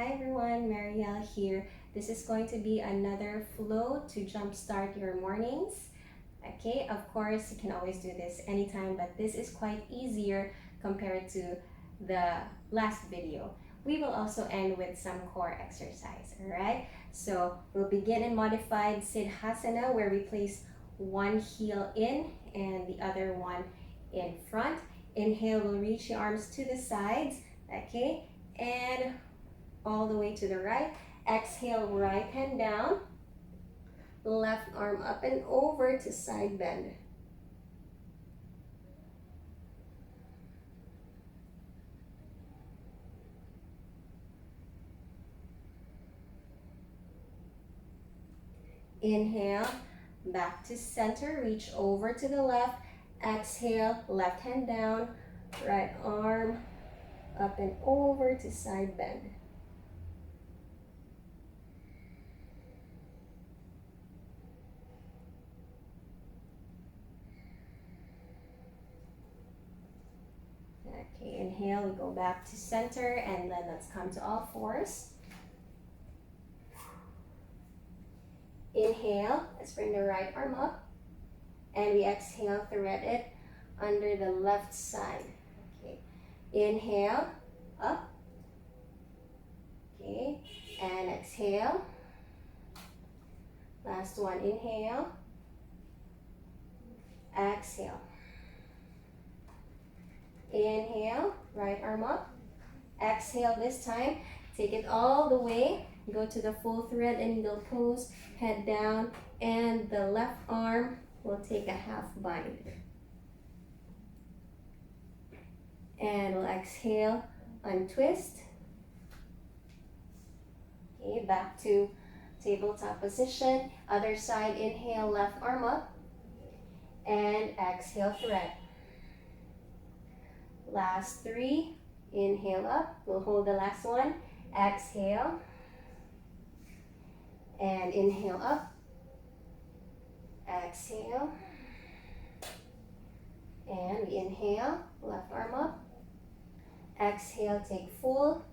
Hi everyone, Marielle here. This is going to be another flow to jumpstart your mornings. Okay, of course, you can always do this anytime, but this is quite easier compared to the last video. We will also end with some core exercise, all right? So we'll begin in modified Siddhasana where we place one heel in and the other one in front. Inhale, we'll reach the arms to the sides, okay? And all the way to the right. Exhale, right hand down. Left arm up and over to side bend. Inhale, back to center, reach over to the left. Exhale, left hand down, right arm up and over to side bend. Okay, inhale, we go back to center and then let's come to all fours. Inhale, let's bring the right arm up and we exhale, thread it under the left side. Okay, inhale, up. Okay, and exhale. Last one, inhale, exhale. Inhale, right arm up. Exhale this time, take it all the way. Go to the full thread and needle pose, head down, and the left arm will take a half bind. And we'll exhale, untwist. Okay, back to tabletop position. Other side, inhale, left arm up. And exhale, thread. Last three, inhale up. We'll hold the last one. Exhale. And inhale up. Exhale. And we inhale, left arm up. Exhale, take full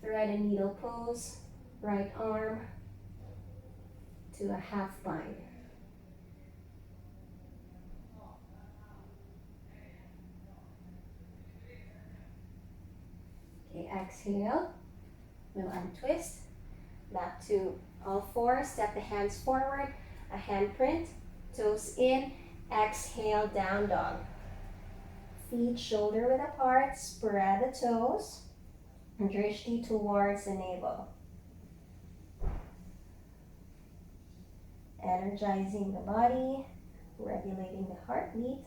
thread and needle pose. Right arm to a half bind. Okay, exhale. We'll untwist. Back to all fours. Step the hands forward. A hand print. Toes in. Exhale, down dog. Feet shoulder width apart. Spread the toes. Drishti towards the navel. Energizing the body. Regulating the heartbeat.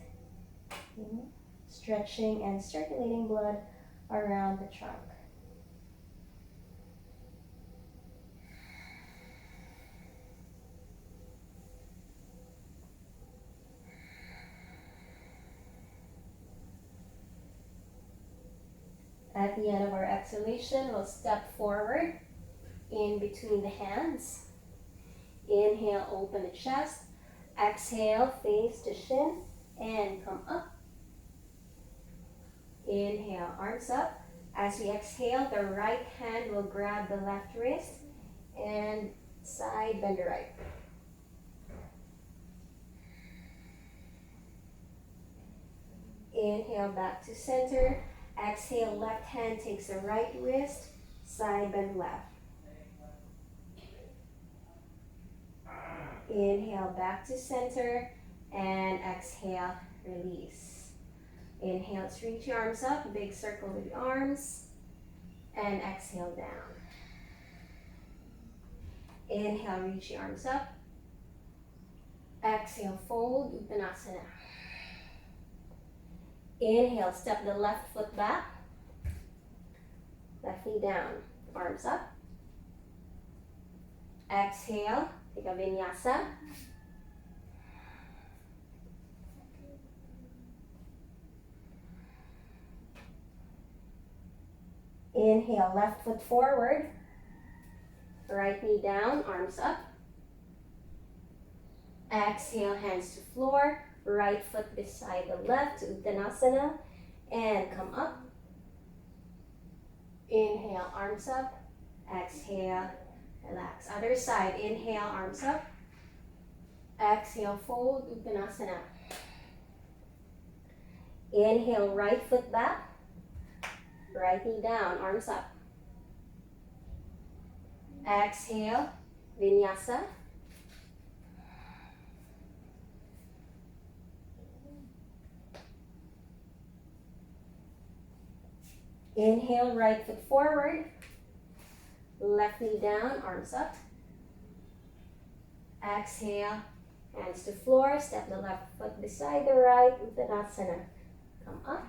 Stretching and circulating blood around the trunk. At the end of our exhalation, we'll step forward in between the hands. Inhale, open the chest. Exhale, face to shin and come up. Inhale, arms up. As we exhale, the right hand will grab the left wrist and side bend the right. Inhale, back to center. Exhale, left hand takes the right wrist, side bend left. Inhale, back to center, and exhale, release. Inhale, let's reach your arms up, big circle with the arms, and exhale down. Inhale, reach your arms up. Exhale, fold, Uttanasana. Inhale, step the left foot back. Left knee down, arms up. Exhale, take a vinyasa. Inhale, left foot forward. Right knee down, arms up. Exhale, hands to floor. Right foot beside the left, Uttanasana, and come up. Inhale, arms up. Exhale, relax. Other side, inhale, arms up. Exhale, fold, Uttanasana. Inhale, right foot back. Right knee down, arms up. Exhale, Vinyasa. Inhale, right foot forward. Left knee down, arms up. Exhale, hands to floor. Step the left foot beside the right, Uttanasana. Come up.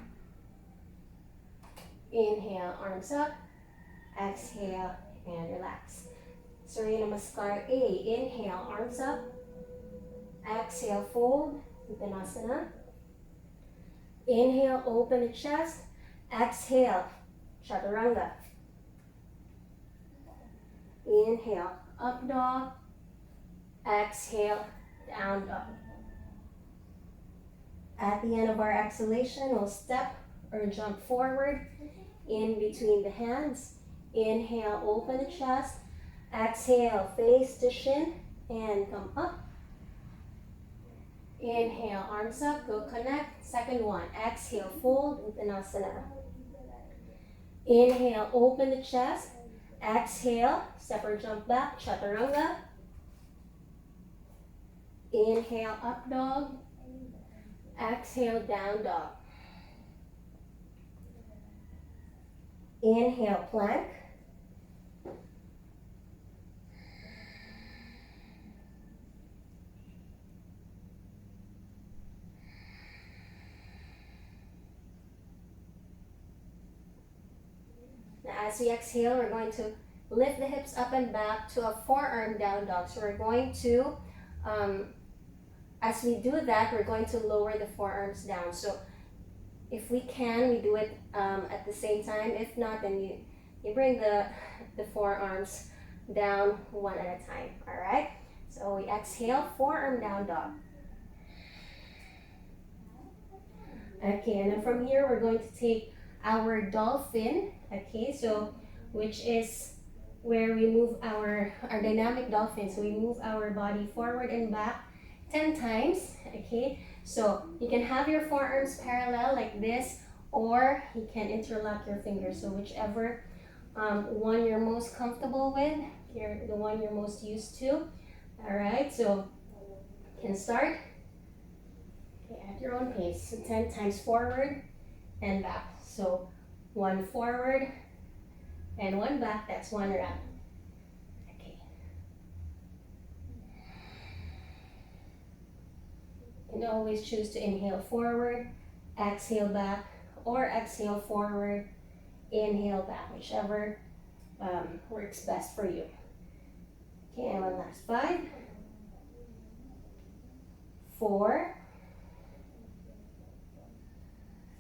Inhale, arms up. Exhale, and relax. Surya Namaskar A. Inhale, arms up. Exhale, fold, Uttanasana. Inhale, open the chest. Exhale, Chaturanga. Inhale, up dog. Exhale, down dog. At the end of our exhalation, we'll step or jump forward in between the hands. Inhale, open the chest. Exhale, face to shin and come up. Inhale, arms up, go connect. Second one, exhale, fold, Uttanasana. Inhale, open the chest. Exhale, step or jump back, Chaturanga. Inhale, up dog. Exhale, down dog. Inhale, plank. Now as we exhale, we're going to lift the hips up and back to a forearm down dog. So we're going to, as we do that, we're going to lower the forearms down. So if we can, we do it at the same time. If not, then you bring the forearms down one at a time, all right? So we exhale, forearm down dog. Okay, and then from here, we're going to take our dolphin, okay, so which is where we move our dynamic dolphin. So we move our body forward and back 10 times, okay? So you can have your forearms parallel like this, or you can interlock your fingers. So whichever one you're most comfortable with, the one you're most used to. All right, so you can start at your own pace. So 10 times forward and back. So one forward and one back, that's one round. Okay. You can always choose to inhale forward, exhale back, or exhale forward, inhale back, whichever works best for you. Okay, and one last. 5, 4,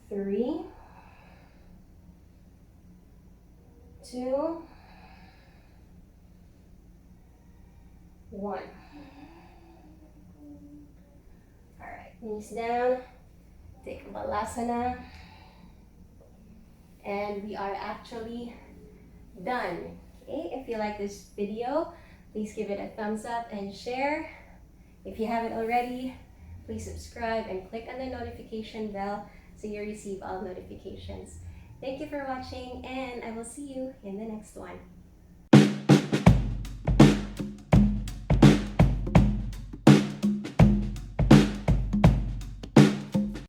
3, 2, 1. All right, knees down, take Balasana, and we are actually done. Okay, if you like this video, please give it a thumbs up and share. If you haven't already, please subscribe and click on the notification bell so you receive all notifications. Thank you for watching, and I will see you in the next one.